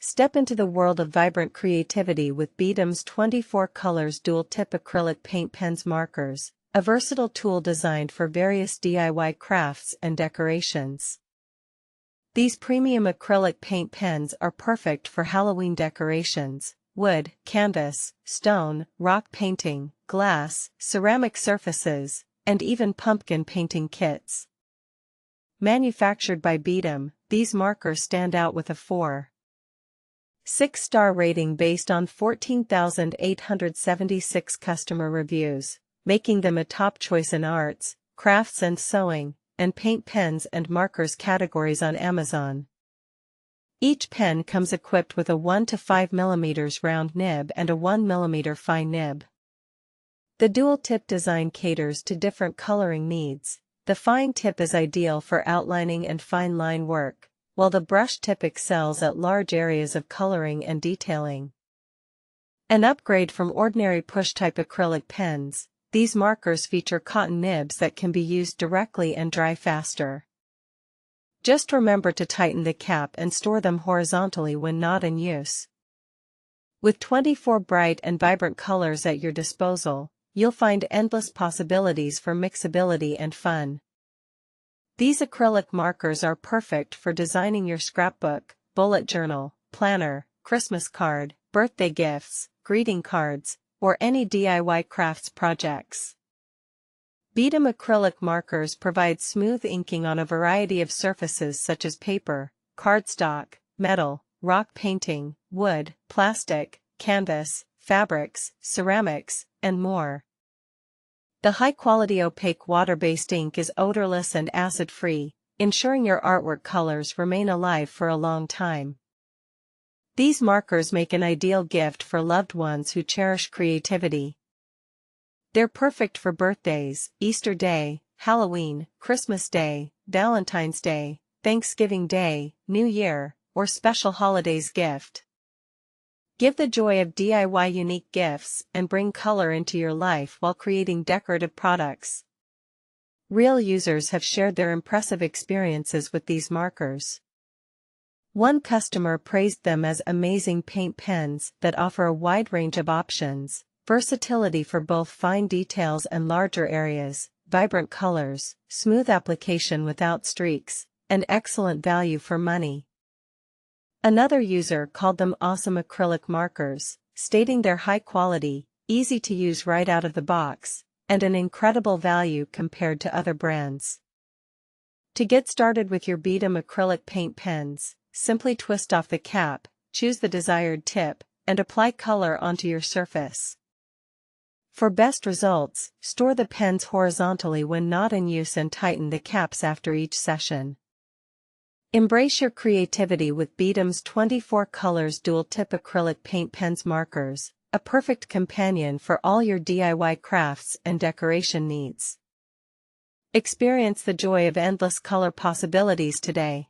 Step into the world of vibrant creativity with Betem's 24 colors dual-tip acrylic paint pens markers, a versatile tool designed for various DIY crafts and decorations. These premium acrylic paint pens are perfect for Halloween decorations, wood, canvas, stone, rock painting, glass, ceramic surfaces, and even pumpkin painting kits. Manufactured by Betem, these markers stand out with a 4.6-star rating based on 14,876 customer reviews, making them a top choice in arts, crafts and sewing, and paint pens and markers categories on Amazon. Each pen comes equipped with a 1 to 5 mm round nib and a 1 mm fine nib. The dual-tip design caters to different coloring needs. The fine tip is ideal for outlining and fine line work, while the brush tip excels at large areas of coloring and detailing. An upgrade from ordinary push-type acrylic pens, these markers feature cotton nibs that can be used directly and dry faster. Just remember to tighten the cap and store them horizontally when not in use. With 24 bright and vibrant colors at your disposal, you'll find endless possibilities for mixability and fun. These acrylic markers are perfect for designing your scrapbook, bullet journal, planner, Christmas card, birthday gifts, greeting cards, or any DIY crafts projects. Betem acrylic markers provide smooth inking on a variety of surfaces such as paper, cardstock, metal, rock painting, wood, plastic, canvas, fabrics, ceramics, and more. The high-quality opaque water-based ink is odorless and acid-free, ensuring your artwork colors remain alive for a long time. These markers make an ideal gift for loved ones who cherish creativity. They're perfect for birthdays, Easter Day, Halloween, Christmas Day, Valentine's Day, Thanksgiving Day, New Year, or special holidays gift. Give the joy of DIY unique gifts and bring color into your life while creating decorative products. Real users have shared their impressive experiences with these markers. One customer praised them as amazing paint pens that offer a wide range of options, versatility for both fine details and larger areas, vibrant colors, smooth application without streaks, and excellent value for money. Another user called them awesome acrylic markers, stating their high quality, easy to use right out of the box, and an incredible value compared to other brands. To get started with your Betem acrylic paint pens, simply twist off the cap, choose the desired tip, and apply color onto your surface. For best results, store the pens horizontally when not in use and tighten the caps after each session. Embrace your creativity with Betem's 24 colors dual-tip acrylic paint pens markers, a perfect companion for all your DIY crafts and decoration needs. Experience the joy of endless color possibilities today.